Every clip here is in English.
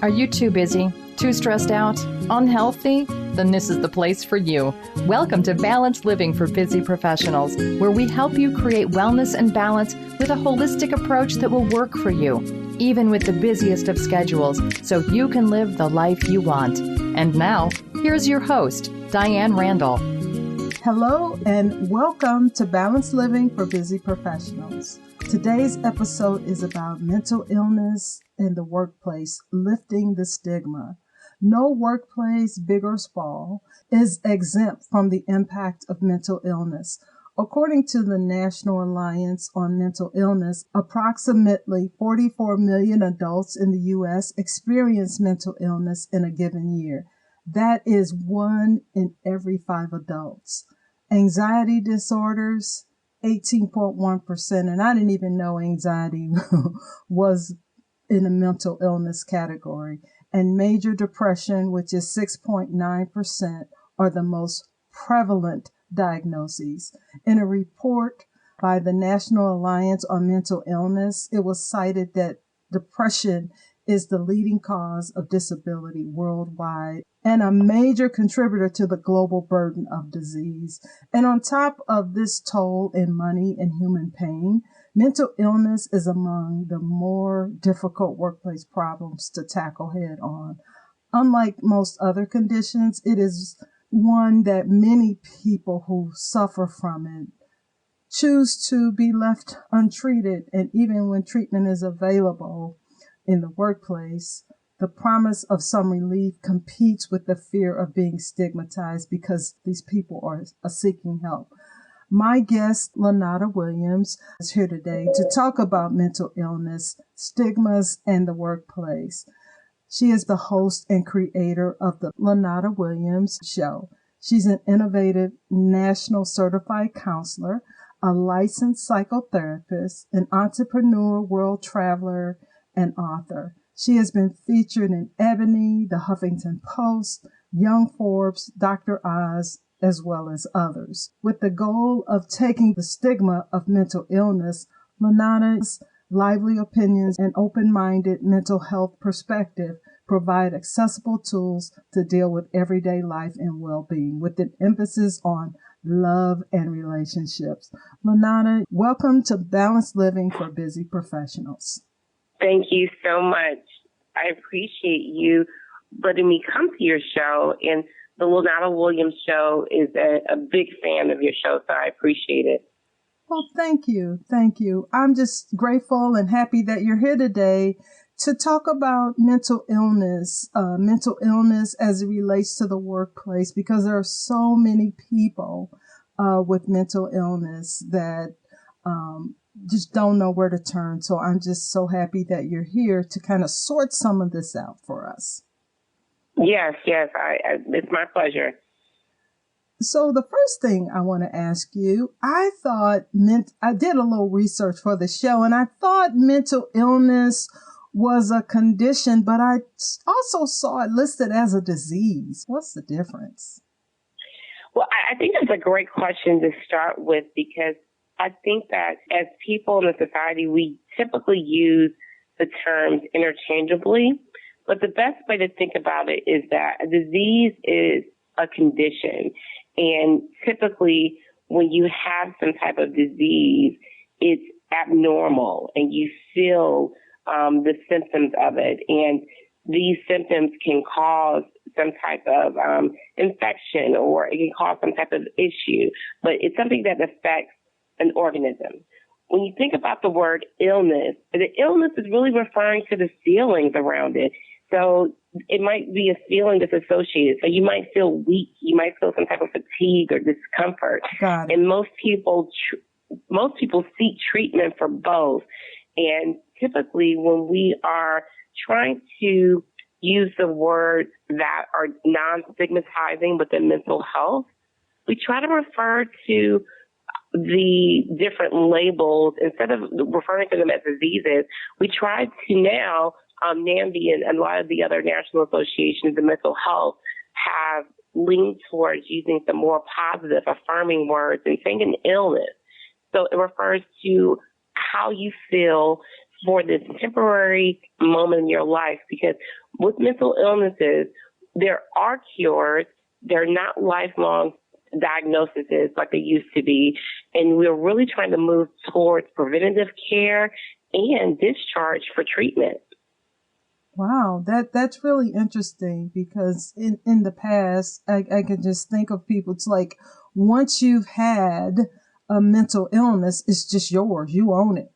Are you too busy, too stressed out, unhealthy? Then this is the place for you. Welcome to Balanced Living for Busy Professionals, where we help you create wellness and balance with a holistic approach that will work for you, even with the busiest of schedules, so you can live the life you want. And now, here's your host, Diane Randall. Hello, and welcome to Balanced Living for Busy Professionals. Today's episode is about mental illness in the workplace, lifting the stigma. No workplace, big or small, is exempt from the impact of mental illness. According to the National Alliance on Mental Illness, approximately 44 million adults in the U.S. experience mental illness in a given year. That is 1 in every 5 adults. Anxiety disorders, 18.1%, and I didn't even know anxiety was in the mental illness category. And major depression, which is 6.9%, are the most prevalent diagnoses. In a report by the National Alliance on Mental Illness, it was cited that depression is the leading cause of disability worldwide and a major contributor to the global burden of disease. And on top of this toll in money and human pain, mental illness is among the more difficult workplace problems to tackle head on. Unlike most other conditions, it is one that many people who suffer from it choose to be left untreated. And even when treatment is available in the workplace, the promise of some relief competes with the fear of being stigmatized because these people are seeking help. My guest, Lanada Williams, is here today to talk about mental illness, stigmas, and the workplace. She is the host and creator of the Lanada Williams Show. She's an innovative National Certified Counselor, a licensed psychotherapist, an entrepreneur, world traveler, and author. She has been featured in Ebony, The Huffington Post, Young Forbes, Dr. Oz, as well as others. With the goal of taking the stigma of mental illness, Lanada's lively opinions and open-minded mental health perspective provide accessible tools to deal with everyday life and well-being, with an emphasis on love and relationships. Lanada, welcome to Balanced Living for Busy Professionals. Thank you so much. I appreciate you letting me come to your show. And the Lanada Williams Show is a big fan of your show, so I appreciate it. Well, thank you. Thank you. I'm just grateful and happy that you're here today to talk about mental illness as it relates to the workplace, because there are so many people with mental illness that just don't know where to turn. So I'm just so happy that you're here to kind of sort some of this out for us. Yes, it's my pleasure. So the first thing I want to ask you, I did a little research for the show, and I thought mental illness was a condition, but I also saw it listed as a disease. What's the difference? Well, I think that's a great question to start with, because I think that as people in a society, we typically use the terms interchangeably. But the best way to think about it is that a disease is a condition. And typically, when you have some type of disease, it's abnormal and you feel the symptoms of it. And these symptoms can cause some type of infection, or it can cause some type of issue. But it's something that affects an organism. When you think about the word illness, the illness is really referring to the feelings around it. So it might be a feeling that's associated. So you might feel weak. You might feel some type of fatigue or discomfort. Got it. And most people seek treatment for both. And typically when we are trying to use the words that are non-stigmatizing within mental health, we try to refer to the different labels. Instead of referring to them as diseases, we try to now, NAMBI and a lot of the other national associations of mental health have leaned towards using some more positive, affirming words and saying an illness. So it refers to how you feel for this temporary moment in your life, because with mental illnesses, there are cures. They're not lifelong diagnoses like they used to be. And we're really trying to move towards preventative care and discharge for treatment. Wow, that's really interesting, because in the past, I can just think of people. It's like once you've had a mental illness, it's just yours. You own it,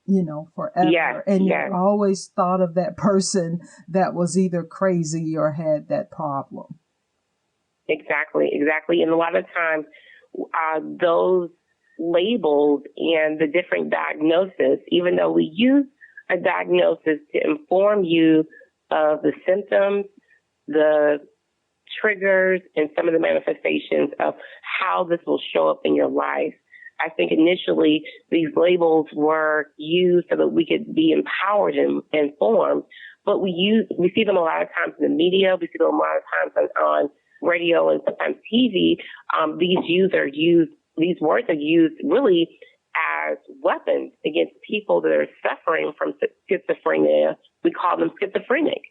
forever. Yes, and yes. You always thought of that person that was either crazy or had that problem. Exactly. And a lot of times, those labels and the different diagnoses, even though we use a diagnosis to inform you of the symptoms, the triggers, and some of the manifestations of how this will show up in your life. I think initially these labels were used so that we could be empowered and informed, but we see them a lot of times in the media, we see them a lot of times on radio and sometimes TV. These words are used really as weapons against people that are suffering from schizophrenia. We call them schizophrenic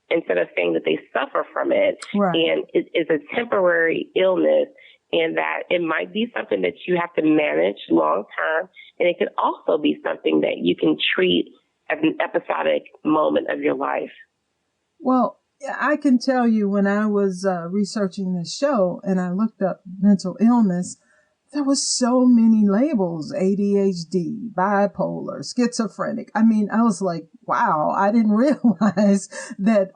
instead of saying that they suffer from it. Right. And it is a temporary illness, and that it might be something that you have to manage long term. And it could also be something that you can treat as an episodic moment of your life. Well, I can tell you, when I was researching this show and I looked up mental illness, there was so many labels: ADHD, bipolar, schizophrenic. I mean, I was like, wow, I didn't realize that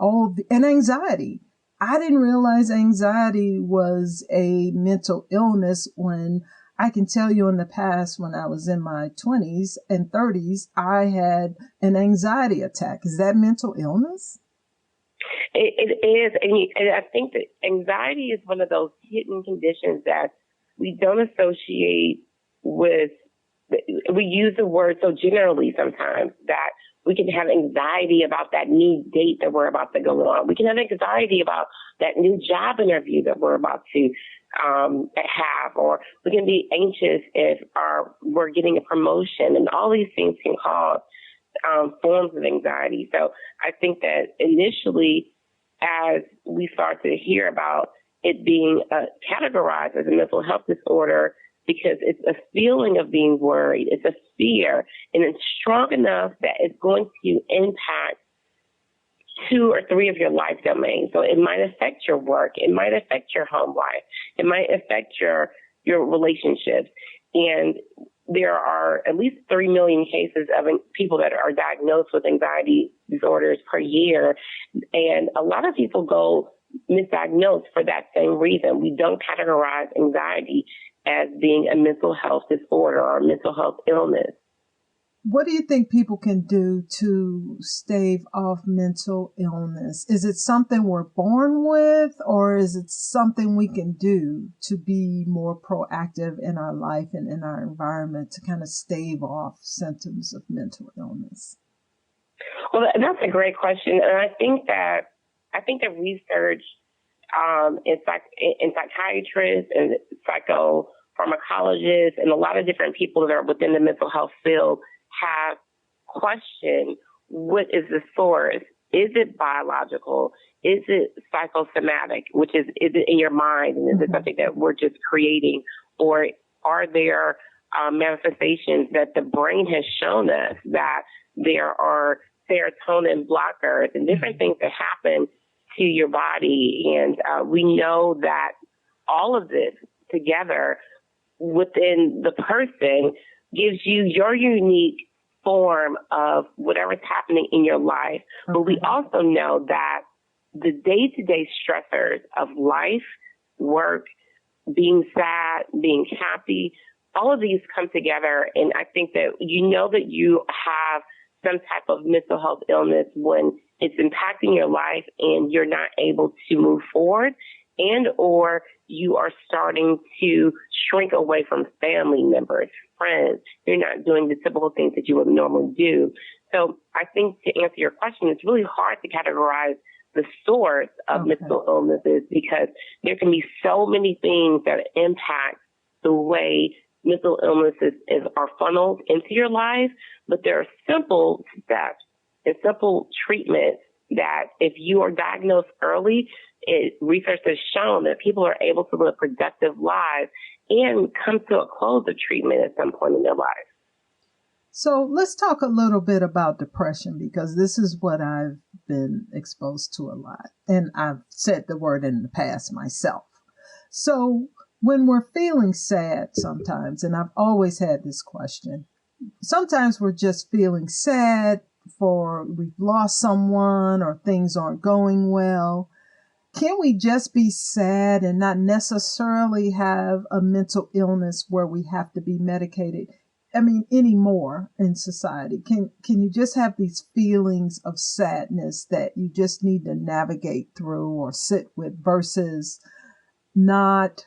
and anxiety. I didn't realize anxiety was a mental illness, when I can tell you in the past, when I was in my 20s and 30s, I had an anxiety attack. Is that mental illness? It is. And I think that anxiety is one of those hidden conditions that we don't associate with. We use the word so generally sometimes that we can have anxiety about that new date that we're about to go on. We can have anxiety about that new job interview that we're about to have, or we can be anxious if we're getting a promotion, and all these things can cause forms of anxiety. So I think that initially, as we start to hear about it being categorized as a mental health disorder, because it's a feeling of being worried, it's a fear, and it's strong enough that it's going to impact 2 or 3 of your life domains. So it might affect your work, it might affect your home life, it might affect your relationships. And there are at least 3 million cases of people that are diagnosed with anxiety disorders per year. And a lot of people go misdiagnosed for that same reason. We don't categorize anxiety as being a mental health disorder or a mental health illness. What do you think people can do to stave off mental illness? Is it something we're born with, or is it something we can do to be more proactive in our life and in our environment to kind of stave off symptoms of mental illness? Well, that's a great question. And I think that research in psychiatrists and psychopharmacologists and a lot of different people that are within the mental health field have questioned, what is the source? Is it biological? Is it psychosomatic, which is it in your mind? And is it something that we're just creating? Or are there manifestations that the brain has shown us, that there are serotonin blockers and different things that happen to your body? And we know that all of this together within the person gives you your unique form of whatever's happening in your life. Okay. But we also know that the day-to-day stressors of life, work, being sad, being happy, all of these come together. And I think that you know that you have some type of mental health illness when it's impacting your life and you're not able to move forward, and or you are starting to shrink away from family members, friends. You're not doing the typical things that you would normally do. So I think, to answer your question, it's really hard to categorize the source of mental illnesses, because there can be so many things that impact the way mental illnesses are funneled into your life. But there are simple steps and simple treatments that if you are diagnosed early, research has shown that people are able to live productive lives and come to a close of treatment at some point in their life. So let's talk a little bit about depression, because this is what I've been exposed to a lot. And I've said the word in the past myself. So when we're feeling sad sometimes, and I've always had this question, sometimes we're just feeling sad for we've lost someone or things aren't going well. Can we just be sad and not necessarily have a mental illness where we have to be medicated? I mean, anymore in society. Can you just have these feelings of sadness that you just need to navigate through or sit with, versus not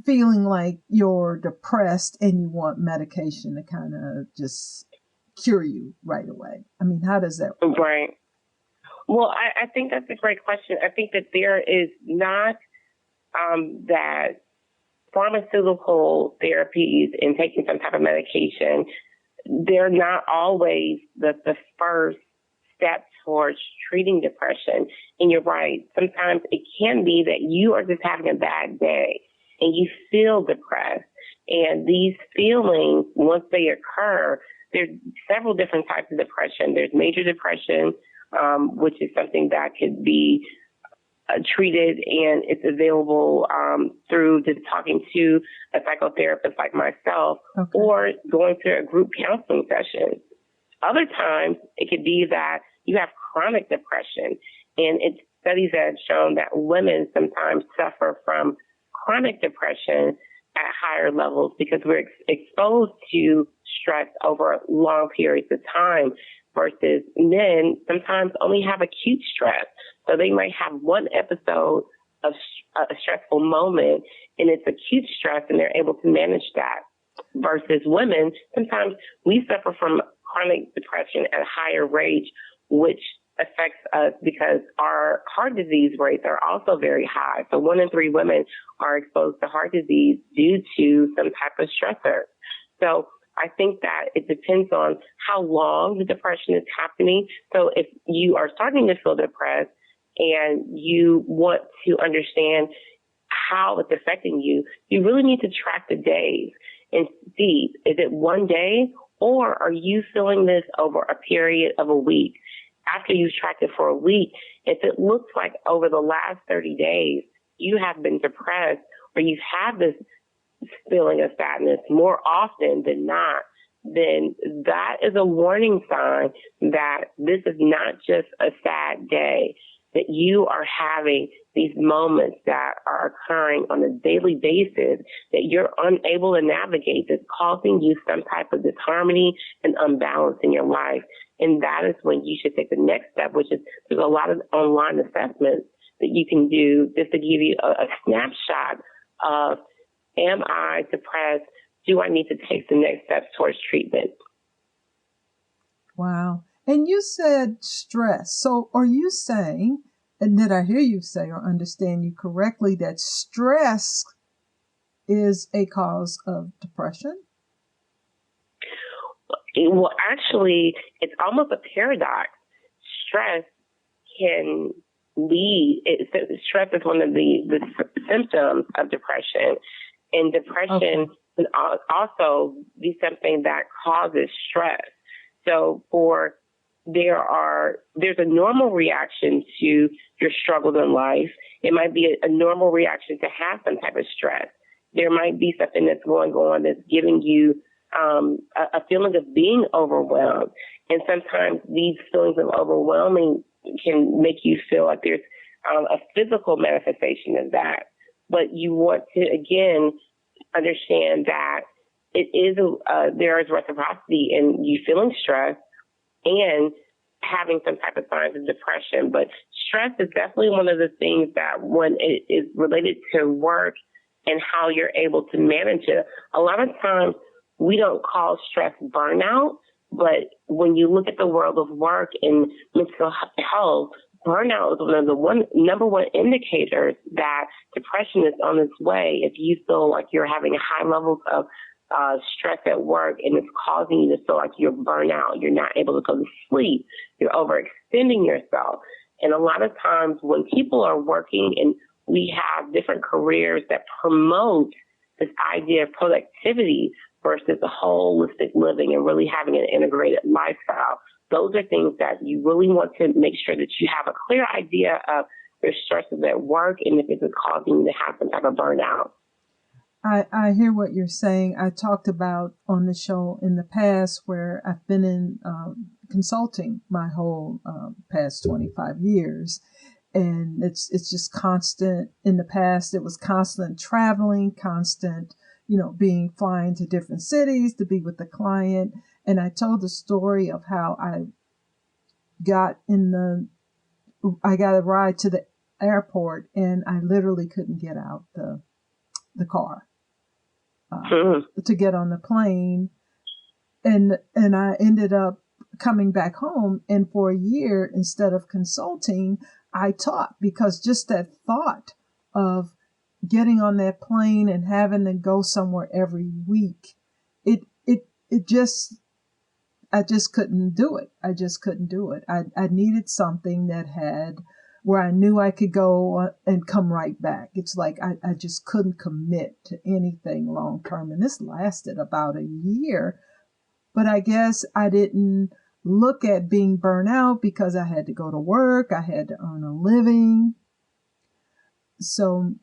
feeling like you're depressed and you want medication to kind of just cure you right away? I mean, how does that work? Right. Well, I think that's a great question. I think that there is not that pharmaceutical therapies and taking some type of medication, they're not always the first step towards treating depression. And you're right. Sometimes it can be that you are just having a bad day and you feel depressed. And these feelings, once they occur, there's several different types of depression. There's major depression, which is something that could be treated, and it's available through just talking to a psychotherapist like myself, okay, or going to a group counseling session. Other times, it could be that you have chronic depression, and it's studies that have shown that women sometimes suffer from chronic depression at higher levels because we're exposed to stress over long periods of time, versus men sometimes only have acute stress. So they might have one episode of a stressful moment, and it's acute stress, and they're able to manage that. Versus women, sometimes we suffer from chronic depression at a higher rate, which affects us because our heart disease rates are also very high. So 1 in 3 women are exposed to heart disease due to some type of stressor. So I think that it depends on how long the depression is happening. So if you are starting to feel depressed and you want to understand how it's affecting you, you really need to track the days and see, is it one day, or are you feeling this over a period of a week? After you've tracked it for a week, if it looks like over the last 30 days you have been depressed, or you've had this feeling of sadness more often than not, then that is a warning sign that this is not just a sad day, that you are having these moments that are occurring on a daily basis that you're unable to navigate, that's causing you some type of disharmony and unbalance in your life. And that is when you should take the next step, which is there's a lot of online assessments that you can do just to give you a snapshot of, am I depressed? Do I need to take the next steps towards treatment? Wow. And you said stress. So are you saying, and did I hear you say or understand you correctly, that stress is a cause of depression? Well, actually, it's almost a paradox. Stress can lead, stress is one of the symptoms of depression. And depression can also be something that causes stress. So there's a normal reaction to your struggles in life. It might be a normal reaction to have some type of stress. There might be something that's going on that's giving you a feeling of being overwhelmed. And sometimes these feelings of overwhelming can make you feel like there's a physical manifestation of that. But you want to, again, understand that it is there is reciprocity in you feeling stressed and having some type of signs of depression. But stress is definitely one of the things that when it is related to work and how you're able to manage it. A lot of times we don't call stress burnout, but when you look at the world of work and mental health, burnout is one of the number one indicators that depression is on its way. If you feel like you're having high levels of stress at work, and it's causing you to feel like you're burnt out. You're not able to go to sleep. You're overextending yourself. And a lot of times when people are working and we have different careers that promote this idea of productivity versus a holistic living and really having an integrated lifestyle, those are things that you really want to make sure that you have a clear idea of your stresses at work and if it's causing you to have some type of burnout. I hear what you're saying. I talked about on the show in the past where I've been in consulting my whole past 25 years. And it's just constant. In the past, it was constant traveling, constant, flying to different cities to be with the client. And I told the story of how I got a ride to the airport and I literally couldn't get out the car to get on the plane. And I ended up coming back home. And for a year, instead of consulting, I taught, because just that thought of getting on that plane and having to go somewhere every week, I just couldn't do it. I needed something that had where I knew I could go and come right back. It's like I just couldn't commit to anything long term. And this lasted about a year. But I guess I didn't look at being burnt out because I had to go to work. I had to earn a living. So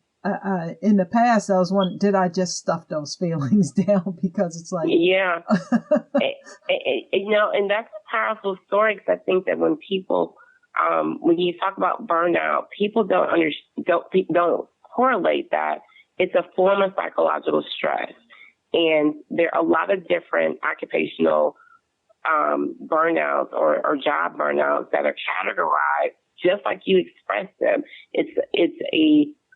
in the past, I was wondering, did I just stuff those feelings down? Because it's like... Yeah. And that's a powerful story, because I think that when people, when you talk about burnout, people don't correlate that it's a form of psychological stress. And there are a lot of different occupational burnouts or job burnouts that are categorized just like you expressed them. It's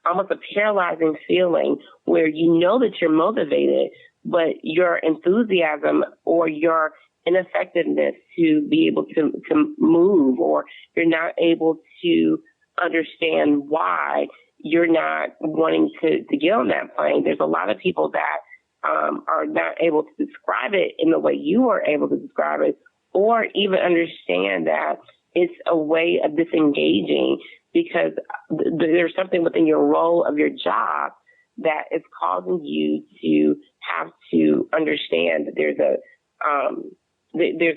almost a paralyzing feeling where you know that you're motivated, but your enthusiasm or your ineffectiveness to be able to move, or you're not able to understand why you're not wanting to get on that plane. There's a lot of people that are not able to describe it in the way you are able to describe it, or even understand that it's a way of disengaging because there's something within your role of your job that is causing you to have to understand that there's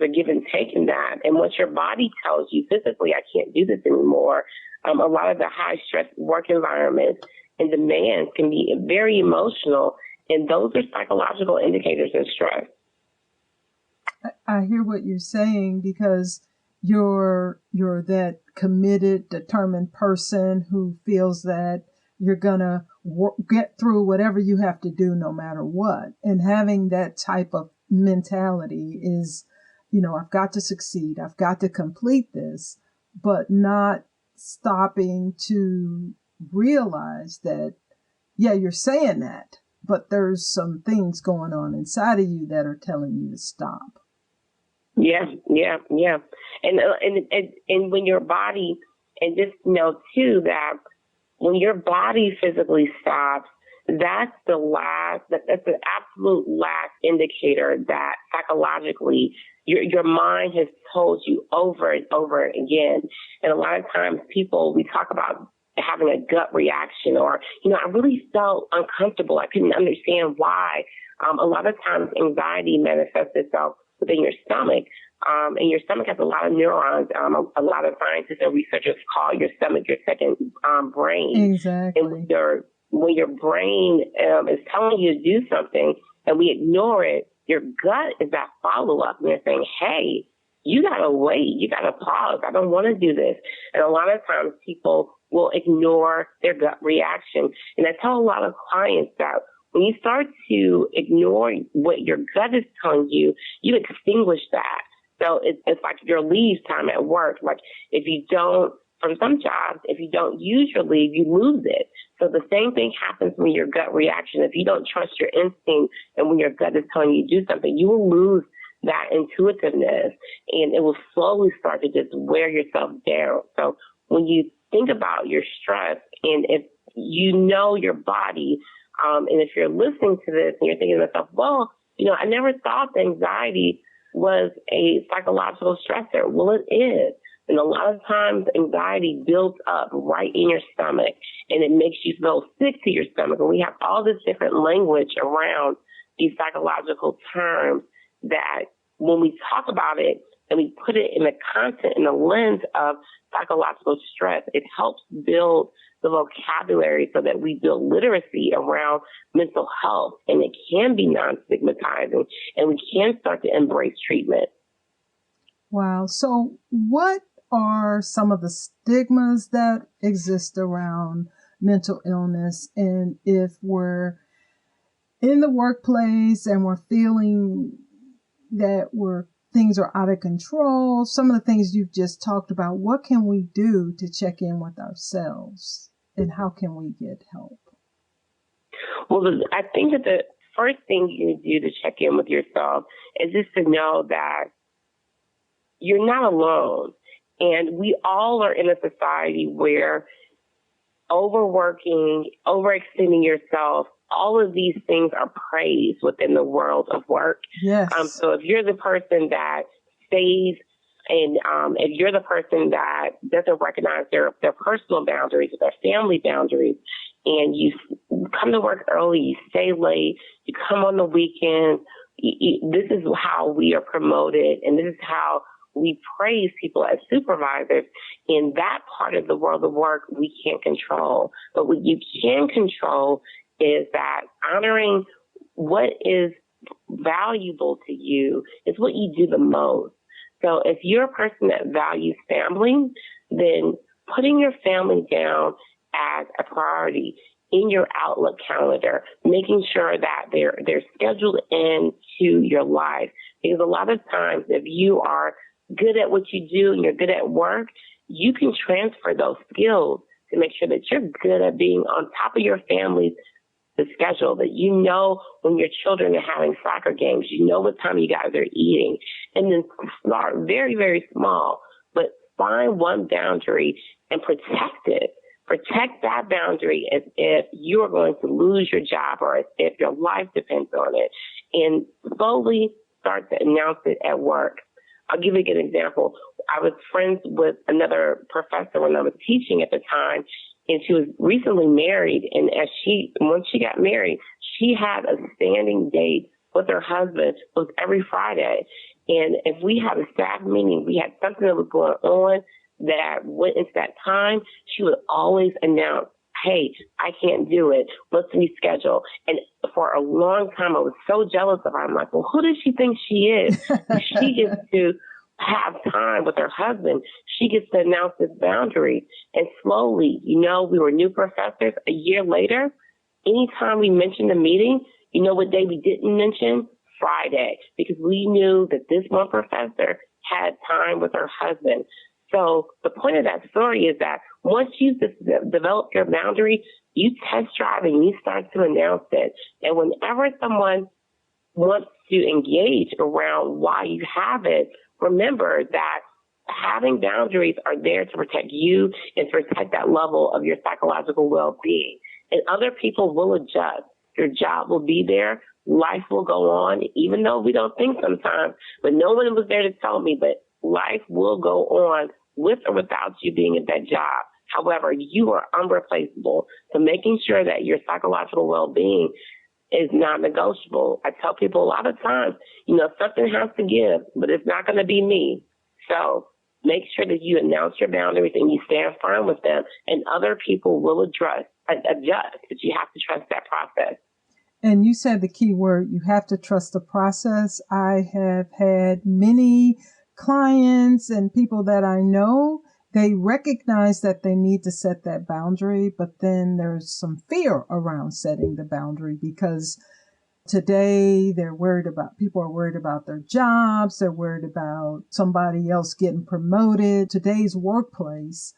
a give and take in that. And once your body tells you physically, I can't do this anymore, a lot of the high stress work environments and demands can be very emotional. And those are psychological indicators of stress. I hear what you're saying, because you're that committed, determined person who feels that you're going to get through whatever you have to do no matter what. And having that type of mentality is, I've got to succeed. I've got to complete this, but not stopping to realize that, yeah, you're saying that, but there's some things going on inside of you that are telling you to stop. Yeah. And when your body, and just know too that when your body physically stops, that's the absolute last indicator that psychologically your mind has told you over and over again. And a lot of times we talk about having a gut reaction, or, I really felt uncomfortable. I couldn't understand why. A lot of times anxiety manifests itself within your stomach. And your stomach has a lot of neurons. A lot of scientists and researchers call your stomach your second brain. Exactly. And when your brain is telling you to do something and we ignore it, your gut is that follow-up. And they're saying, hey, you got to wait. You got to pause. I don't want to do this. And a lot of times people will ignore their gut reaction. And I tell a lot of clients that when you start to ignore what your gut is telling you, you extinguish that. So it's like your leave time at work. Like from some jobs, if you don't use your leave, you lose it. So the same thing happens when your gut reaction. If you don't trust your instinct and when your gut is telling you to do something, you will lose that intuitiveness, and it will slowly start to just wear yourself down. So when you think about your stress, and if you know your body, and if you're listening to this and you're thinking to yourself, well, I never thought that anxiety was a psychological stressor. Well, it is. And a lot of times anxiety builds up right in your stomach and it makes you feel sick to your stomach. And we have all this different language around these psychological terms that when we talk about it and we put it in the content, in the lens of psychological stress, it helps build the vocabulary so that we build literacy around mental health, and it can be non-stigmatizing, and we can start to embrace treatment. Wow. So what are some of the stigmas that exist around mental illness? And if we're in the workplace and we're feeling that things are out of control, some of the things you've just talked about, what can we do to check in with ourselves? And how can we get help? Well, I think that the first thing you do to check in with yourself is just to know that you're not alone. And we all are in a society where overworking, overextending yourself, all of these things are praised within the world of work. Yes. So if you're the person that stays and if you're the person that doesn't recognize their personal boundaries or their family boundaries, and you come to work early, you stay late, you come on the weekends, this is how we are promoted, and this is how we praise people as supervisors. In that part of the world of work, we can't control. But what you can control is that honoring what is valuable to you is what you do the most. So if you're a person that values family, then putting your family down as a priority in your Outlook calendar, making sure that they're scheduled into your life. Because a lot of times if you are good at what you do and you're good at work, you can transfer those skills to make sure that you're good at being on top of your family's schedule, that you know when your children are having soccer games, you know what time you guys are eating, and then start very, very small, but find one boundary and protect it. Protect that boundary as if you are going to lose your job or as if your life depends on it, and slowly start to announce it at work. I'll give you a good example. I was friends with another professor when I was teaching at the time, and she was recently married. And once she got married, she had a standing date with her husband. It was every Friday. And if we had a staff meeting, we had something that was going on that went into that time, she would always announce, hey, I can't do it. Let's reschedule. And for a long time, I was so jealous of her. I'm like, well, who does she think she is? She gets to have time with her husband. She gets to announce this boundary. And slowly, we were new professors. A year later, anytime we mentioned a meeting, you know what day we didn't mention? Friday, because we knew that this one professor had time with her husband. So the point of that story is that once you develop your boundary, you test drive and you start to announce it. And whenever someone wants to engage around why you have it, remember that having boundaries are there to protect you and to protect that level of your psychological well-being. And other people will adjust. Your job will be there. Life will go on, even though we don't think sometimes. But no one was there to tell me, but life will go on with or without you being at that job. However, you are unreplaceable. So making sure that your psychological well-being is non-negotiable. I tell people a lot of times, something has to give, but it's not going to be me. So make sure that you announce your boundaries and you stand firm with them, and other people will adjust, but you have to trust that process. And you said the key word, you have to trust the process. I have had many clients and people that I know, they recognize that they need to set that boundary, but then there's some fear around setting the boundary because today people are worried about their jobs. They're worried about somebody else getting promoted. Today's workplace,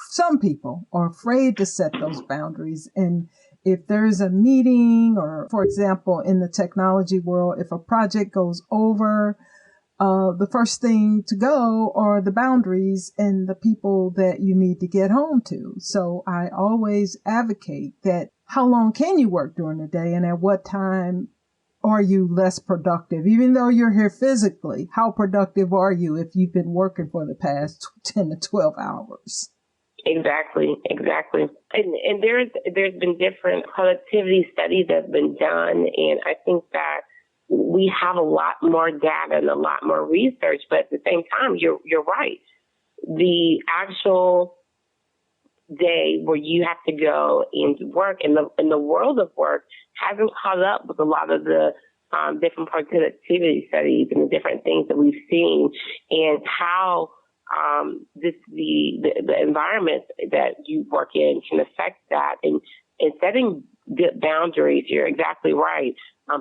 some people are afraid to set those boundaries. And if there's a meeting or, for example, in the technology world, if a project goes over, the first thing to go are the boundaries and the people that you need to get home to. So I always advocate that how long can you work during the day and at what time are you less productive? Even though you're here physically, how productive are you if you've been working for the past 10 to 12 hours? Exactly. And there's been different productivity studies that have been done, and I think that we have a lot more data and a lot more research, but at the same time, you're right. The actual day where you have to go and work in the world of work hasn't caught up with a lot of the different productivity studies and the different things that we've seen, and how the environment that you work in can affect that. And setting good boundaries, you're exactly right.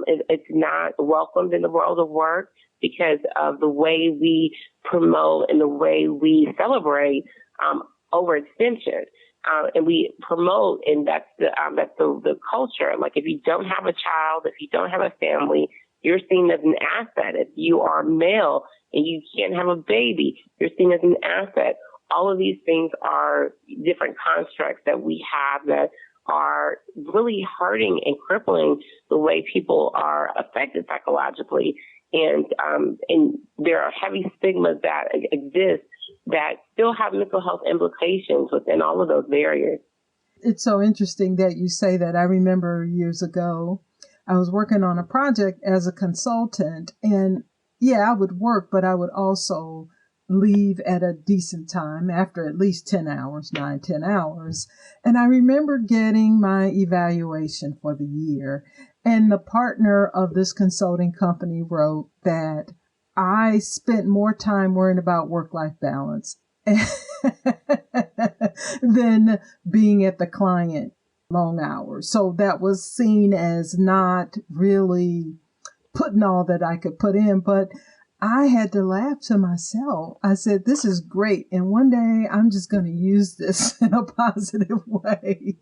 It's not welcomed in the world of work because of the way we promote and the way we celebrate overextension. And we promote, and that's the culture. Like, if you don't have a child, if you don't have a family, you're seen as an asset. If you are male and you can't have a baby, you're seen as an asset. All of these things are different constructs that we have that are really hurting and crippling the way people are affected psychologically. And there are heavy stigmas that exist that still have mental health implications within all of those barriers. It's so interesting that you say that. I remember years ago, I was working on a project as a consultant, and yeah, I would work, but I would also leave at a decent time after at least 10 hours. And I remember getting my evaluation for the year. And the partner of this consulting company wrote that I spent more time worrying about work-life balance than being at the client long hours. So that was seen as not really putting all that I could put in. But I had to laugh to myself. I said, this is great. And one day I'm just going to use this in a positive way.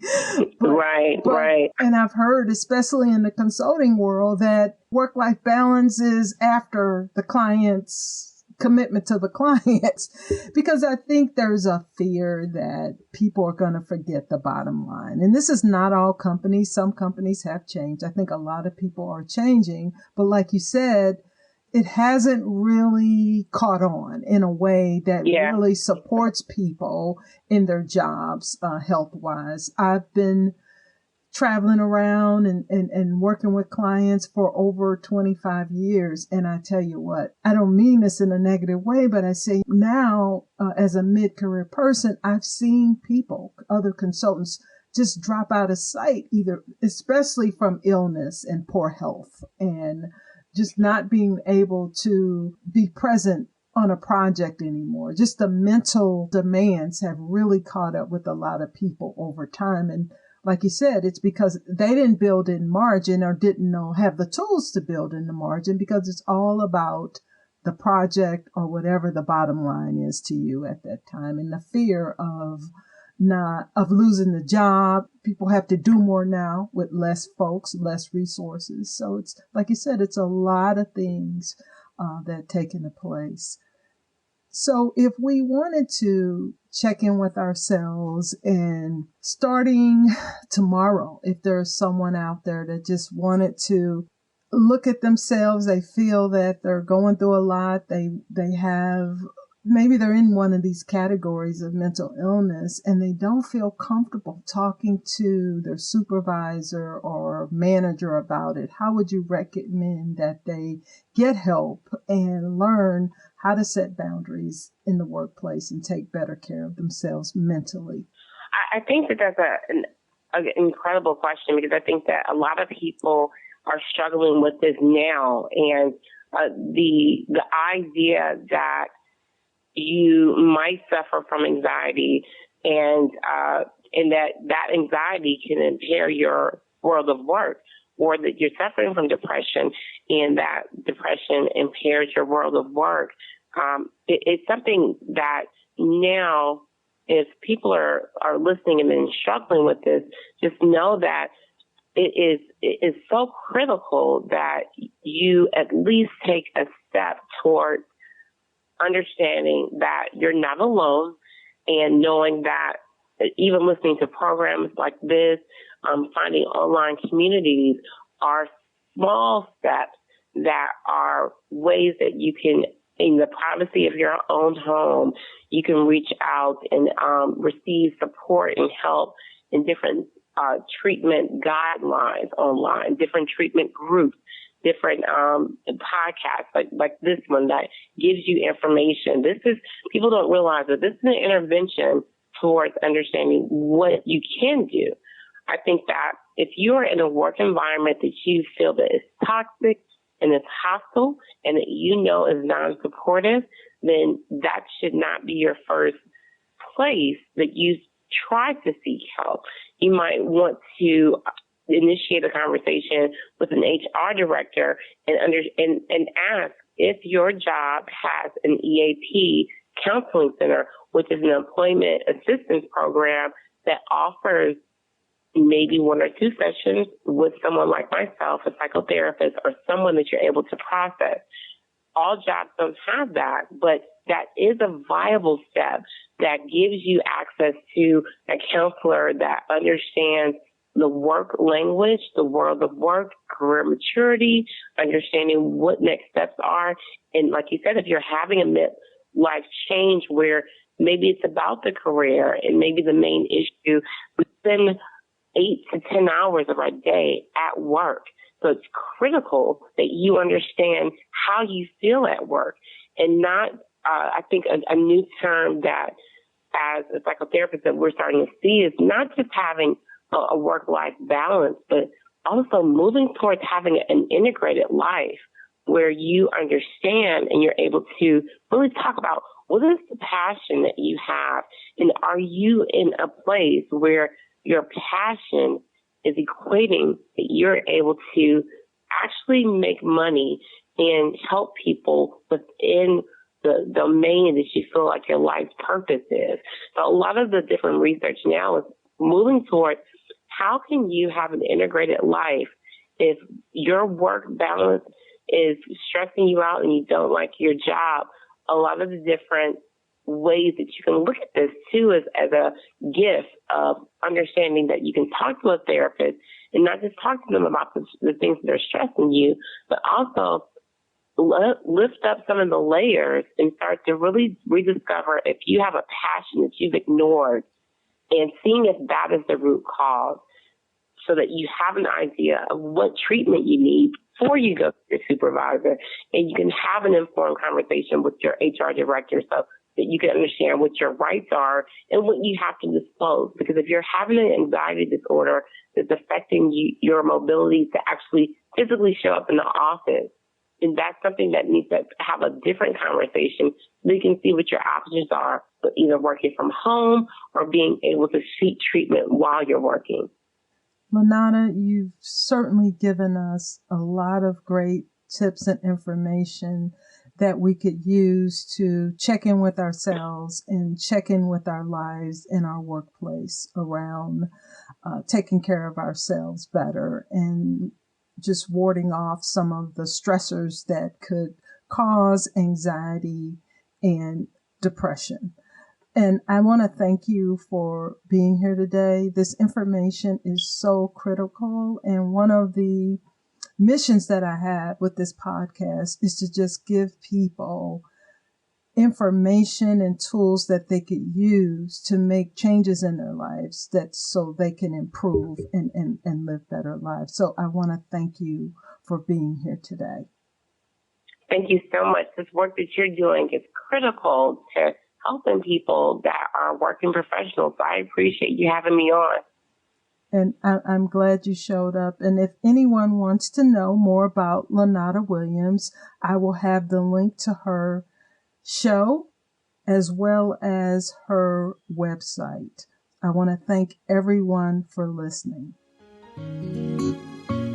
Right. And I've heard, especially in the consulting world, that work-life balance is after the client's commitment to the clients, because I think there's a fear that people are going to forget the bottom line. And this is not all companies. Some companies have changed. I think a lot of people are changing. But like you said, it hasn't really caught on in a way that really supports people in their jobs health-wise. I've been traveling around and working with clients for over 25 years. And I tell you what, I don't mean this in a negative way, but I say now as a mid-career person, I've seen people, other consultants, just drop out of sight, either especially from illness and poor health and just not being able to be present on a project anymore. Just the mental demands have really caught up with a lot of people over time. And like you said, it's because they didn't build in margin or didn't have the tools to build in the margin, because it's all about the project or whatever the bottom line is to you at that time. And the fear of losing the job. People have to do more now with less folks, less resources. So it's, like you said, it's a lot of things that take into place. So if we wanted to check in with ourselves, and starting tomorrow, if there's someone out there that just wanted to look at themselves, they feel that they're going through a lot, they have, maybe they're in one of these categories of mental illness, and they don't feel comfortable talking to their supervisor or manager about it, how would you recommend that they get help and learn how to set boundaries in the workplace and take better care of themselves mentally? I think that that's an incredible question, because I think that a lot of people are struggling with this now, and the idea that you might suffer from anxiety, and that anxiety can impair your world of work, or that you're suffering from depression and that depression impairs your world of work. It's something that now, if people are listening and then struggling with this, just know that it is so critical that you at least take a step towards understanding that you're not alone, and knowing that even listening to programs like this, finding online communities are small steps that are ways that you can, in the privacy of your own home, you can reach out and receive support and help in different treatment guidelines online, different treatment groups, different podcasts like this one that gives you information. People don't realize that this is an intervention towards understanding what you can do. I think that if you're in a work environment that you feel that is toxic and it's hostile and that you know is non-supportive, then that should not be your first place that you try to seek help. You might want to initiate a conversation with an HR director and ask if your job has an EAP counseling center, which is an employment assistance program that offers maybe 1 or 2 sessions with someone like myself, a psychotherapist, or someone that you're able to process. All jobs don't have that, but that is a viable step that gives you access to a counselor that understands the work language, the world of work, career maturity, understanding what next steps are. And like you said, if you're having a midlife change where maybe it's about the career and maybe the main issue, we spend 8 to 10 hours of our day at work. So it's critical that you understand how you feel at work and not, I think a new term that as a psychotherapist that we're starting to see is not just having a work-life balance, but also moving towards having an integrated life where you understand and you're able to really talk about what is the passion that you have, and are you in a place where your passion is equating that you're able to actually make money and help people within the domain that you feel like your life's purpose is. So a lot of the different research now is moving towards how can you have an integrated life if your work balance is stressing you out and you don't like your job. A lot of the different ways that you can look at this too is as a gift of understanding that you can talk to a therapist and not just talk to them about the things that are stressing you, but also lift up some of the layers and start to really rediscover if you have a passion that you've ignored and seeing if that is the root cause so that you have an idea of what treatment you need before you go to your supervisor, and you can have an informed conversation with your HR director so that you can understand what your rights are and what you have to disclose. Because if you're having an anxiety disorder that's affecting your mobility to actually physically show up in the office, and that's something that needs to have a different conversation so you can see what your options are, but either working from home or being able to seek treatment while you're working. Lanada, you've certainly given us a lot of great tips and information that we could use to check in with ourselves and check in with our lives in our workplace around taking care of ourselves better and just warding off some of the stressors that could cause anxiety and depression. And I want to thank you for being here today. This information is so critical. And one of the missions that I have with this podcast is to just give people information and tools that they could use to make changes in their lives so they can improve and live better lives. So I want to thank you for being here today. Thank you so much. This work that you're doing is critical to helping people that are working professionals. So I appreciate you having me on. And I'm glad you showed up. And if anyone wants to know more about Lanada Williams, I will have the link to her show as well as her website. I want to thank everyone for listening.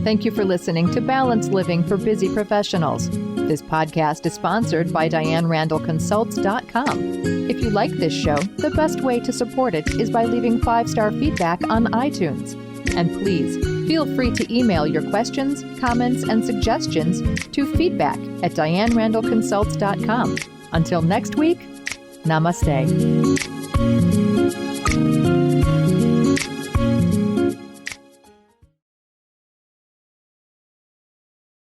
Thank you for listening to Balanced Living for Busy Professionals. This podcast is sponsored by DianeRandallConsults.com. If you like this show, the best way to support it is by leaving 5-star feedback on iTunes. And please feel free to email your questions, comments, and suggestions to feedback@DianeRandallConsults.com. Until next week, namaste.